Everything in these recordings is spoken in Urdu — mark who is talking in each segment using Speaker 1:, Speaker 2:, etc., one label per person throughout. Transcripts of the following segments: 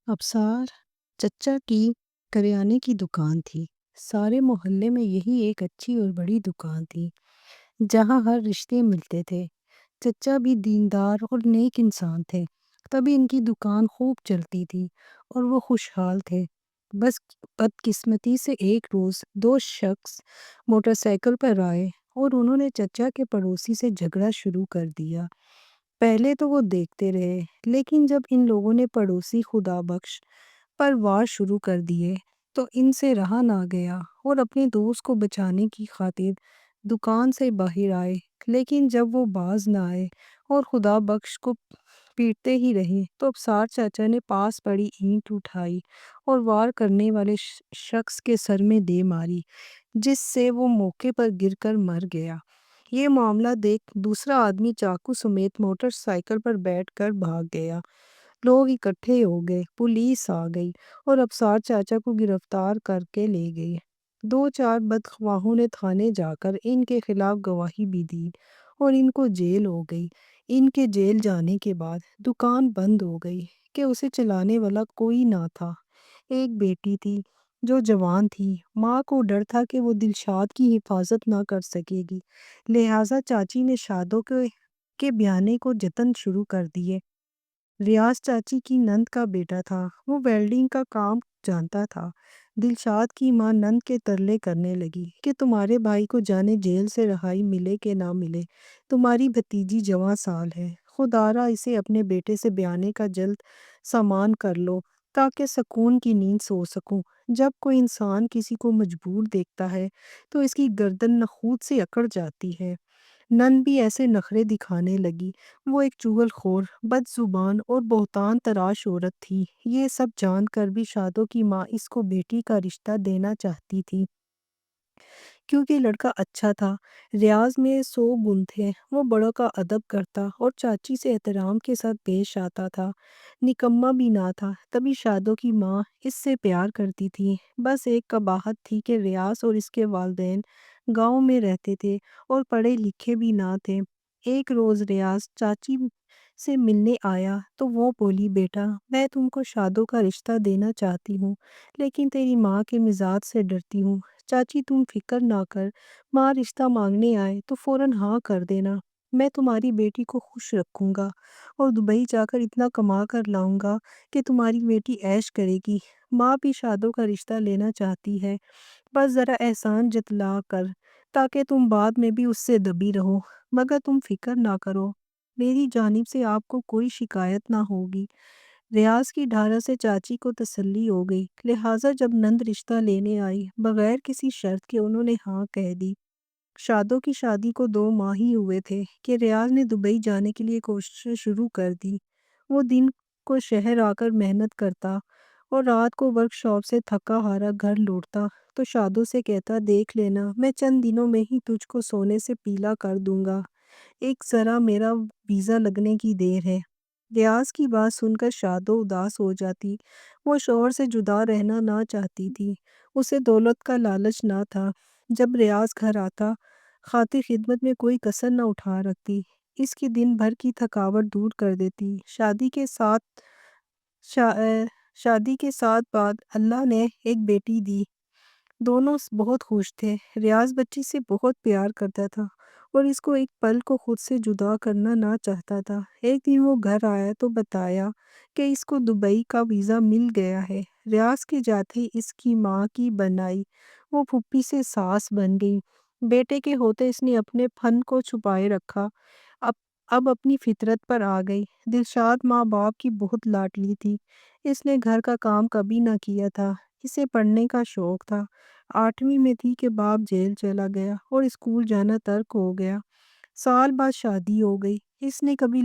Speaker 1: ابصار چچا کی کریانے کی دکان تھی۔ سارے محلے میں یہی ایک اچھی اور بڑی دکان تھی جہاں ہر رشتے ملتے تھے۔ چچا بھی دیندار اور نیک انسان تھے، تبھی ان کی دکان خوب چلتی تھی اور وہ خوشحال تھے۔ بس بدقسمتی سے ایک روز دو شخص موٹر سائیکل پر آئے اور انہوں نے چچا کے پڑوسی سے جھگڑا شروع کر دیا۔ پہلے تو وہ دیکھتے رہے، لیکن جب ان لوگوں نے پڑوسی خدا بخش پر وار شروع کر دیے تو ان سے رہا نہ گیا اور اپنے دوست کو بچانے کی خاطر دکان سے باہر آئے۔ لیکن جب وہ باز نہ آئے اور خدا بخش کو پیٹتے ہی رہے تو ابصار چاچا نے پاس پڑی اینٹ اٹھائی اور وار کرنے والے شخص کے سر میں دے ماری، جس سے وہ موقع پر گر کر مر گیا۔ یہ معاملہ دیکھ دوسرا آدمی چاقو سمیت موٹر سائیکل پر بیٹھ کر بھاگ گیا۔ لوگ اکٹھے ہو گئے، پولیس آ گئی اور ابصار چاچا کو گرفتار کر کے لے گئی۔ دو چار بدخواہوں نے تھانے جا کر ان کے خلاف گواہی بھی دی اور ان کو جیل ہو گئی۔ ان کے جیل جانے کے بعد دکان بند ہو گئی کہ اسے چلانے والا کوئی نہ تھا۔ ایک بیٹی تھی جو جوان تھی۔ ماں کو ڈر تھا کہ وہ دلشاد کی حفاظت نہ کر سکے گی، لہٰذا چاچی نے شادوں کے بیانے کو جتن شروع کر دیے۔ ریاض چاچی کی نند کا بیٹا تھا، وہ ویلڈنگ کا کام جانتا تھا۔ دلشاد کی ماں نند کے ترلے کرنے لگی کہ تمہارے بھائی کو جانے جیل سے رہائی ملے کہ نہ ملے، تمہاری بھتیجی جواں سال ہے، خدارا اسے اپنے بیٹے سے بیانے کا جلد سامان کر لو تاکہ سکون کی نیند سو سکوں۔ جب کوئی انسان کسی کو مجبور دیکھتا ہے تو اس کی گردن نخوت سے اکڑ جاتی ہے۔ نند بھی ایسے نخرے دکھانے لگی۔ وہ ایک چغل خور، بد زبان اور بہتان تراش عورت تھی۔ یہ سب جان کر بھی شادوں کی ماں اس کو بیٹی کا رشتہ دینا چاہتی تھی کیونکہ لڑکا اچھا تھا۔ ریاض میں 100 گن تھے، وہ بڑوں کا ادب کرتا اور چاچی سے احترام کے ساتھ پیش آتا تھا، نکما بھی نہ تھا، تبھی شادوں کی ماں اس سے پیار کرتی تھی۔ بس ایک قباحت تھی کہ ریاض اور اس کے والدین گاؤں میں رہتے تھے اور پڑھے لکھے بھی نہ تھے۔ ایک روز ریاض چاچی سے ملنے آیا تو وہ بولی، بیٹا میں تم کو شادوں کا رشتہ دینا چاہتی ہوں، لیکن تیری ماں کے مزاج سے ڈرتی ہوں۔ چاچی تم فکر نہ کر، ماں رشتہ مانگنے آئے تو فوراً ہاں کر دینا، میں تمہاری بیٹی کو خوش رکھوں گا اور دبئی جا کر اتنا کما کر لاؤں گا کہ تمہاری بیٹی عیش کرے گی۔ ماں بھی شادوں کا رشتہ لینا چاہتی ہے، بس ذرا احسان جتلا کر تاکہ تم بعد میں بھی اس سے دبی رہو، مگر تم فکر نہ کرو، میری جانب سے آپ کو کوئی شکایت نہ ہوگی۔ ریاض کی ڈھارہ سے چاچی کو تسلی ہو گئی، لہٰذا جب نند رشتہ لینے آئی بغیر کسی شرط کے انہوں نے ہاں کہہ دی۔ شادوں کی شادی کو 2 ماہ ہی ہوئے تھے کہ ریاض نے دبئی جانے کے لیے کوششیں شروع کر دی۔ وہ دن کو شہر آ کر محنت کرتا اور رات کو ورک شاپ سے تھکا ہارا گھر لوٹتا تو شادوں سے کہتا، دیکھ لینا میں چند دنوں میں ہی تجھ کو سونے سے پیلا کر دوں گا، ایک ذرا میرا ویزا لگنے کی دیر ہے۔ ریاض کی بات سن کر شادو اداس ہو جاتی۔ وہ شوہر سے جدا رہنا نہ چاہتی تھی، اسے دولت کا لالچ نہ تھا۔ جب ریاض گھر آتا خاطر خدمت میں کوئی کسر نہ اٹھا رکھتی، اس کی دن بھر کی تھکاوٹ دور کر دیتی۔ شادی کے ساتھ بعد اللہ نے ایک بیٹی دی، دونوں بہت خوش تھے۔ ریاض بچی سے بہت پیار کرتا تھا اور اس کو ایک پل کو خود سے جدا کرنا نہ چاہتا تھا۔ ایک دن وہ گھر آیا تو بتایا کہ اس کو دبئی کا ویزا مل گیا ہے۔ ریاض کے جاتے ہی اس کی ماں کی بنائی وہ پھوپھی سے ساس بن گئی۔ بیٹے کے ہوتے اس نے اپنے پن کو چھپائے رکھا، اب اپنی فطرت پر آ گئی۔ دلشاد ماں باپ کی بہت لاڈلی تھی، اس نے گھر کا کام کبھی نہ کیا تھا، اسے پڑھنے کا شوق تھا۔ 8ویں میں تھی کہ باپ جیل چلا گیا اور اسکول جانا ترک ہو گیا۔ سال بعد شادی ہو گئی۔ اس نے کبھی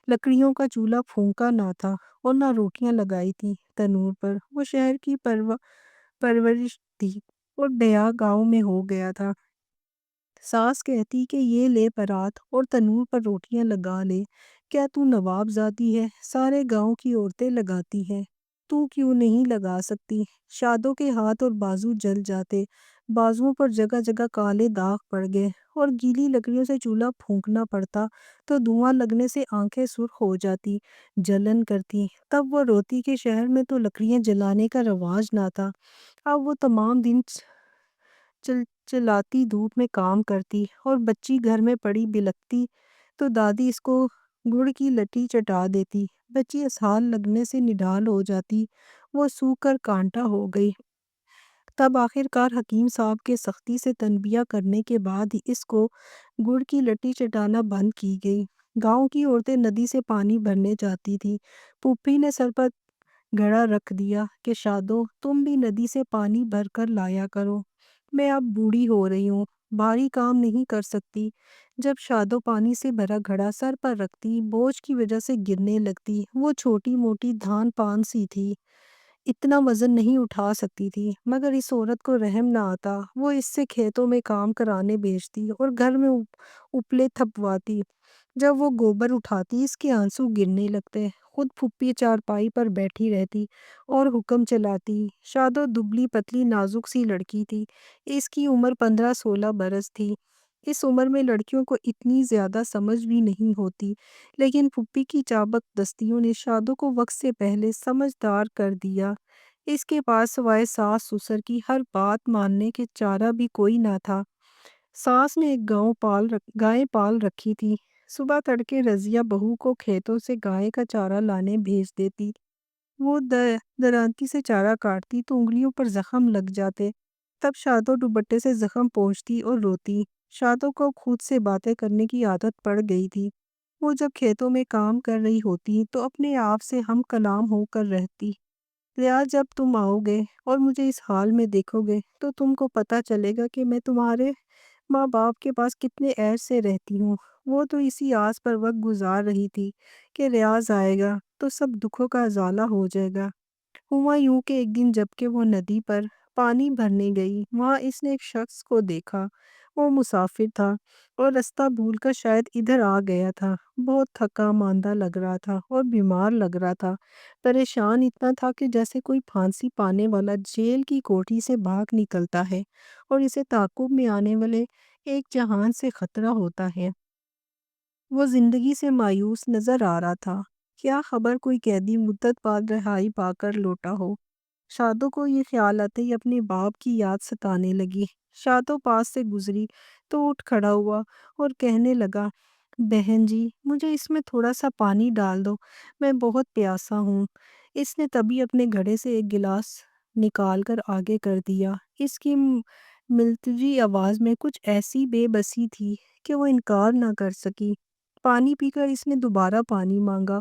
Speaker 1: لکڑیوں کا چولہا پھونکا نہ تھا اور نہ روٹیاں لگائی تھی تنور پر۔ وہ شہر کی پرورش تھی اور بیاہ گاؤں میں ہو گیا تھا۔ ساس کہتی کہ یہ لے برات اور تنور پر روٹیاں لگا لے، کیا تو نواب زادی ہے؟ سارے گاؤں کی عورتیں لگاتی ہیں، تو کیوں نہیں لگا سکتی؟ شادوں کے ہاتھ اور بازو جل جاتے، بازوؤں پر جگہ جگہ کالے داغ پڑ گئے اور گیلی لکڑیوں سے چولہا پھونکنا پڑتا تو دھواں لگنے سے آنکھیں سرخ ہو جاتی، جلن کرتی۔ تب وہ روتی کہ شہر میں تو لکڑیاں جلانے کا رواج نہ تھا۔ اب وہ تمام دن چلاتی دھوپ میں کام کرتی اور بچی گھر میں پڑی بلکتی تو دادی اس کو گڑ کی لٹی چٹا دیتی۔ بچی اسہال لگنے سے نڈال ہو جاتی، وہ سوکھ کر کانٹا ہو گئی۔ تب آخر کار حکیم صاحب کے سختی سے تنبیہ کرنے کے بعد ہی اس کو گڑ کی لٹی چٹانا بند کی گئی۔ گاؤں کی عورتیں ندی سے پانی بھرنے جاتی تھی۔ پھوپھی نے سر پر گھڑا رکھ دیا کہ شادو تم بھی ندی سے پانی بھر کر لایا کرو، میں اب بوڑھی ہو رہی ہوں، بھاری کام نہیں کر سکتی۔ جب شادو پانی سے بھرا گھڑا سر پر رکھتی، بوجھ کی وجہ سے گرنے لگتی۔ وہ چھوٹی موٹی دھان پان سی تھی، اتنا وزن نہیں اٹھا سکتی تھی، مگر اس عورت کو رحم نہ آتا۔ وہ اس سے کھیتوں میں کام کرانے بھیجتی اور گھر میں اپلے تھپواتی۔ جب وہ گوبر اٹھاتی اس کے آنسو گرنے لگتے۔ خود پھوپھی چارپائی پر بیٹھی رہتی اور حکم چلاتی۔ شادو دبلی پتلی نازک سی لڑکی تھی، اس کی عمر 15-16 برس تھی۔ اس عمر میں لڑکیوں کو اتنی زیادہ سمجھ بھی نہیں ہوتی، لیکن پھوپھی کی چابک دستیوں نے شادو کو وقت سے پہلے سمجھدار کر دیا۔ اس کے پاس سوائے ساس سسر کی ہر بات ماننے کے چارہ بھی کوئی نہ تھا۔ ساس نے ایک گائے پال رکھی تھی۔ صبح تڑکے رضیہ بہو کو کھیتوں سے گائے کا چارہ لانے بھیج دیتی۔ وہ درانتی سے چارہ کاٹتی تو انگلیوں پر زخم لگ جاتے۔ تب شادو دوپٹے سے زخم پونچھتی اور روتی۔ شادو کو خود سے باتیں کرنے کی عادت پڑ گئی تھی۔ وہ جب کھیتوں میں کام کر رہی ہوتی تو اپنے آپ سے ہم کلام ہو کر رہتی۔ ریاض جب تم آؤ گے اور مجھے اس حال میں دیکھو گے تو تم کو پتہ چلے گا کہ میں تمہارے ماں باپ کے پاس کتنے عیش سے رہتی ہوں۔ وہ تو اسی آس پر وقت گزار رہی تھی کہ ریاض آئے گا تو سب دکھوں کا ازالہ ہو جائے گا۔ ہوا یوں کہ ایک دن جب کہ وہ ندی پر پانی بھرنے گئی، وہاں اس نے ایک شخص کو دیکھا۔ وہ مسافر تھا اور رستہ بھول کر شاید ادھر آ گیا تھا۔ بہت تھکا ماندہ لگ رہا تھا اور بیمار لگ رہا تھا، پریشان اتنا تھا کہ جیسے کوئی پھانسی پانے والا جیل کی کوٹھی سے بھاگ نکلتا ہے اور اسے تعاقب میں آنے والے ایک جہان سے خطرہ ہوتا ہے۔ وہ زندگی سے مایوس نظر آ رہا تھا۔ کیا خبر کوئی قیدی مدت بعد رہائی پا کر لوٹا ہو۔ شادو کو یہ خیال آتے ہی اپنے باپ کی یاد ستانے لگی۔ شادو پاس سے گزری تو اٹھ کھڑا ہوا اور کہنے لگا، بہن جی مجھے اس میں تھوڑا سا پانی ڈال دو، میں بہت پیاسا ہوں۔ اس نے تبھی اپنے گھڑے سے ایک گلاس نکال کر آگے کر دیا۔ اس کی ملتجی آواز میں کچھ ایسی بے بسی تھی کہ وہ انکار نہ کر سکی۔ پانی پی کر اس نے دوبارہ پانی مانگا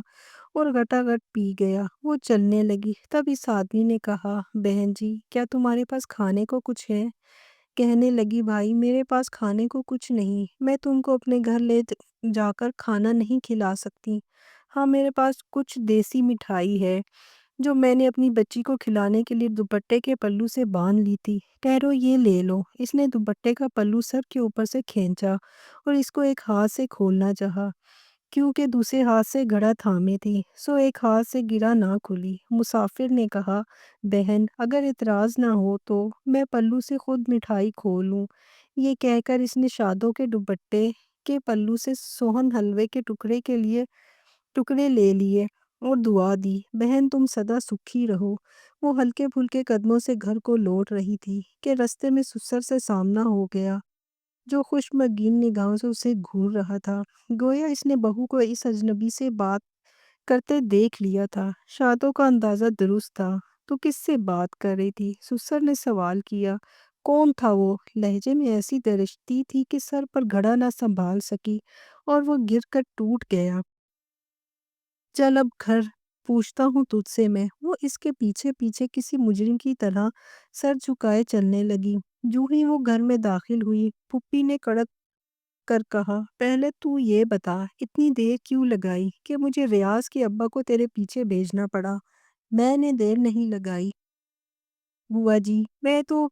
Speaker 1: اور گھٹا گھٹ پی گیا۔ وہ چلنے لگی۔ تب اس آدمی نے کہا، بہن جی کیا تمہارے پاس کھانے کو کچھ ہے؟ کہنے لگی، بھائی میرے پاس کھانے کو کچھ نہیں، میں تم کو اپنے گھر لے جا کر کھانا نہیں کھلا سکتی۔ ہاں میرے پاس کچھ دیسی مٹھائی ہے جو میں نے اپنی بچی کو کھلانے کے لیے دوپٹے کے پلو سے باندھ لی تھی، ٹھہرو یہ لے لو۔ اس نے دوپٹے کا پلو سر کے اوپر سے کھینچا اور اس کو ایک ہاتھ سے کھولنا چاہا، کیونکہ دوسرے ہاتھ سے گھڑا تھامے تھی، سو ایک ہاتھ سے گرا نہ کھلی۔ مسافر نے کہا، بہن اگر اعتراض نہ ہو تو میں پلو سے خود مٹھائی کھولوں۔ یہ کہہ کر اس نے شادو کے دوپٹے کے پلو سے سوہن حلوے کے ٹکڑے لے لیے اور دعا دی، بہن تم سدا سکھی رہو۔ وہ ہلکے پھلکے قدموں سے گھر کو لوٹ رہی تھی کہ رستے میں سسر سے سامنا ہو گیا، جو خشمگین نگاہوں سے اسے گھور رہا تھا، گویا اس نے بہو کو اس اجنبی سے بات کرتے دیکھ لیا تھا۔ شادو کا اندازہ درست تھا۔ تو کس سے بات کر رہی تھی؟ سسر نے سوال کیا۔ کون تھا وہ؟ لہجے میں ایسی درشتی تھی کہ سر پر گھڑا نہ سنبھال سکی اور وہ گر کر ٹوٹ گیا۔ چل اب گھر پوچھتا ہوں تجھ سے میں۔ وہ اس کے پیچھے پیچھے کسی مجرم کی طرح سر جھکائے چلنے لگی۔ جو ہی وہ گھر میں داخل ہوئی، پھوپھی نے کڑک کر کہا، پہلے تو یہ بتا اتنی دیر کیوں لگائی کہ مجھے ریاض کے ابا کو تیرے پیچھے بھیجنا پڑا؟ میں نے دیر نہیں لگائی بوا جی، میں تو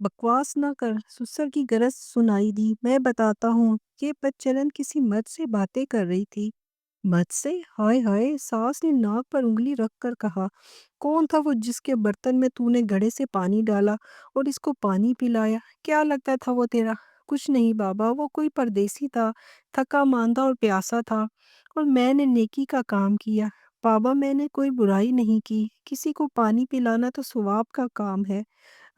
Speaker 1: بکواس نہ کر، سسر کی گرج سنائی دی، میں بتاتا ہوں۔ یہ بدچلن کسی مرد سے باتیں کر رہی تھی۔ مرد سے؟ ہائے ہائے، ساس نے ناک پر انگلی رکھ کر کہا، کون تھا وہ جس کے برتن میں تو نے گھڑے سے پانی ڈالا اور اس کو پانی پلایا؟ کیا لگتا تھا وہ تیرا کچھ نہیں بابا، وہ کوئی پردیسی تھا، تھکا ماندہ اور پیاسا تھا، اور میں نے نیکی کا کام کیا۔ بابا میں نے کوئی برائی نہیں کی، کسی کو پانی پلانا تو ثواب کا کام ہے۔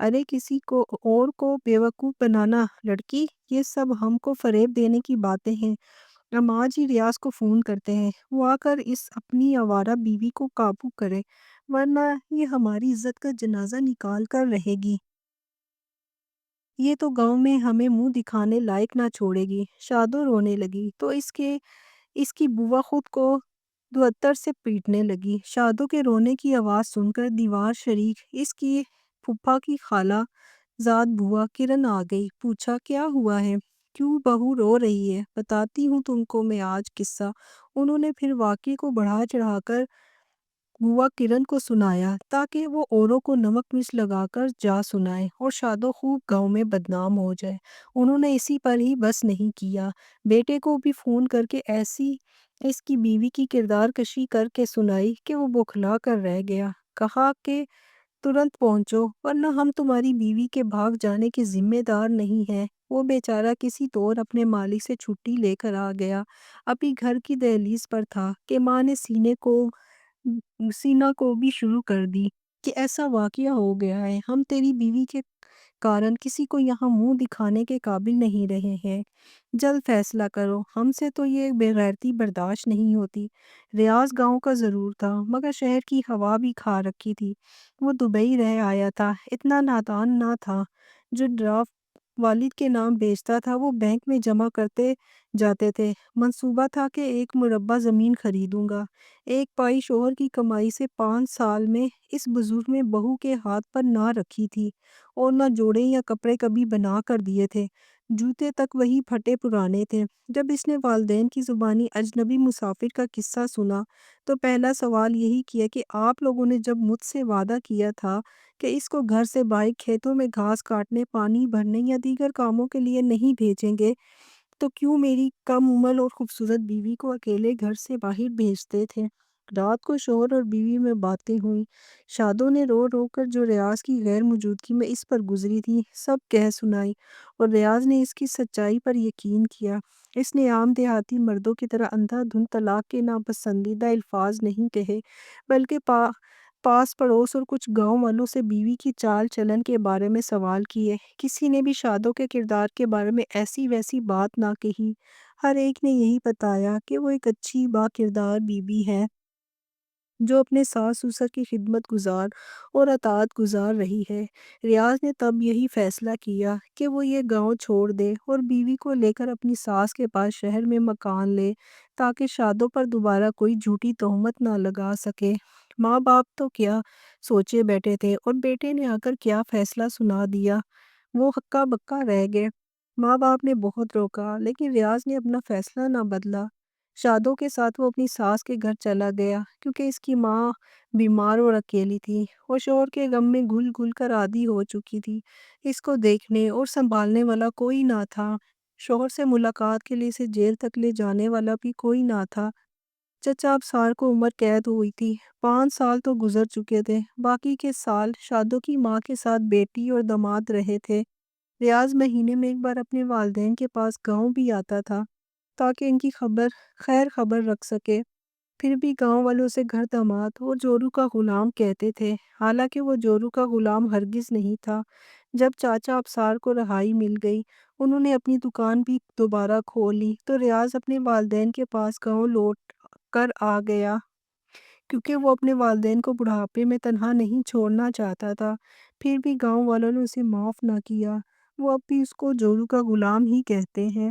Speaker 1: ارے کسی کو اور کو بیوقوف بنانا لڑکی، یہ سب ہم کو فریب دینے کی باتیں ہیں۔ ہم آج ہی ریاض کو فون کرتے ہیں، وہ آ کر اس اپنی آوارہ بیوی کو قابو کرے، ورنہ یہ ہماری عزت کا جنازہ نکال کر رہے گی۔ یہ تو گاؤں میں ہمیں منہ دکھانے لائق نہ چھوڑے گی۔ شادو رونے لگی تو اس کی بوا خود کو دوہتر سے پیٹنے لگی۔ شادو کے رونے کی آواز سن کر دیوار شریک اس کی پھپھا کی خالہ زاد بوا کرن آ گئی۔ پوچھا کیا ہوا ہے؟ کیوں بہو رو رہی ہے؟ بتاتی ہوں تم کو میں آج قصہ۔ انہوں نے پھر واقعے کو بڑھا چڑھا کر بوا کرن کو سنایا تاکہ وہ اوروں کو نمک مرچ لگا کر جا سنائے اور شادو خوب گاؤں میں بدنام ہو جائے۔ انہوں نے اسی پر ہی بس نہیں کیا، بیٹے کو بھی فون کر کے ایسی اس کی بیوی کی کردار کشی کر کے سنائی کہ وہ بوکھلا کر رہ گیا۔ کہا کہ ترنت پہنچو ورنہ ہم تمہاری بیوی کے بھاگ جانے کے ذمہ دار نہیں ہیں۔ وہ بیچارہ کسی طور اپنے مالک سے چھٹی لے کر آ گیا۔ ابھی گھر کی دہلیز پر تھا کہ ماں نے سینا کو بھی شروع کر دی کہ ایسا واقعہ ہو گیا ہے، ہم تیری بیوی کے کارن کسی کو یہاں منہ دکھانے کے قابل نہیں رہے ہیں، جلد فیصلہ کرو، ہم سے تو یہ بے غیرتی برداشت نہیں ہوتی۔ ریاض گاؤں کا ضرور تھا مگر شہر کی ہوا بھی کھا رکھی تھی۔ وہ دبئی رہ آیا تھا، اتنا نادان نہ تھا۔ جو ڈرافٹ والد کے نام بیچتا تھا وہ بینک میں جمع کرتے جاتے تھے۔ منصوبہ تھا کہ 1 مربع زمین خریدوں گا۔ 1 پائی شوہر کی کمائی سے 5 سال میں اس بزرگ نے بہو کے ہاتھ پر نہ رکھی تھی، اور نہ جوڑے یا کپڑے کبھی بنا کر دیے تھے، جوتے تک وہی پھٹے پرانے تھے۔ جب اس نے والدین کی زبانی اجنبی مسافر کا قصہ سنا تو پہلا سوال یہی کیا کہ آپ لوگوں نے جب مجھ سے وعدہ کیا تھا کہ اس کو گھر سے باہر کھیتوں میں گھاس کاٹنے، پانی بھرنے یا دیگر کاموں کے لیے نہیں بھیجیں گے، تو کیوں میری کم عمر اور خوبصورت بیوی کو اکیلے گھر سے باہر بھیجتے تھے؟ رات کو شوہر اور بیوی میں باتیں ہوئیں۔ شادو نے رو رو کر جو ریاض کی غیر موجودگی میں اس پر گزری تھی سب کہہ سنائی، اور ریاض نے اس کی سچائی پر یقین کیا۔ اس نے عام دیہاتی مردوں کی طرح اندھا دھند طلاق کے ناپسندیدہ الفاظ نہیں کہے، بلکہ پاس پڑوس اور کچھ گاؤں والوں سے بیوی کی چال چلن کے بارے میں سوال کیے۔ کسی نے بھی شادو کے کردار کے بارے میں ایسی ویسی بات نہ کہی۔ ہر ایک نے یہی بتایا کہ وہ ایک اچھی با کردار بیوی ہے جو اپنے ساس سسر کی خدمت گزار اور اطاعت گزار رہی ہے۔ ریاض نے تب یہی فیصلہ کیا کہ وہ یہ گاؤں چھوڑ دے اور بیوی کو لے کر اپنی ساس کے پاس شہر میں مکان لے تاکہ شادو پر دوبارہ کوئی جھوٹی تہمت نہ لگا سکے۔ ماں باپ تو کیا سوچے بیٹھے تھے اور بیٹے نے آ کر کیا فیصلہ سنا دیا، وہ ہکا بکا رہ گئے۔ ماں باپ نے بہت روکا لیکن ریاض نے اپنا فیصلہ نہ بدلا۔ شادو کے ساتھ وہ اپنی ساس کے گھر چلا گیا کیونکہ اس کی ماں بیمار اور اکیلی تھی، اور شوہر کے غم میں گھل گھل کر عادی ہو چکی تھی۔ اس کو دیکھنے اور سنبھالنے والا کوئی نہ تھا۔ شوہر سے ملاقات کے لیے اسے جیل تک لے جانے والا بھی کوئی نہ تھا۔ چچا ابصار کو عمر قید ہوئی تھی، 5 سال تو گزر چکے تھے، باقی کے سال شادو کی ماں کے ساتھ بیٹی اور داماد رہے تھے۔ ریاض مہینے میں ایک بار اپنے والدین کے پاس گاؤں بھی آتا تھا تاکہ ان کی خیر خبر رکھ سکے۔ پھر بھی گاؤں والے اسے گھر داماد اور جورو کا غلام کہتے تھے، حالانکہ وہ جورو کا غلام ہرگز نہیں تھا۔ جب چاچا ابصار کو رہائی مل گئی، انہوں نے اپنی دکان بھی دوبارہ کھول لی، تو ریاض اپنے والدین کے پاس گاؤں لوٹ کر آ گیا کیونکہ وہ اپنے والدین کو بڑھاپے میں تنہا نہیں چھوڑنا چاہتا تھا۔ پھر بھی گاؤں والوں نے اسے معاف نہ کیا، وہ اب بھی اس کو جورو کا غلام ہی کہتے ہیں۔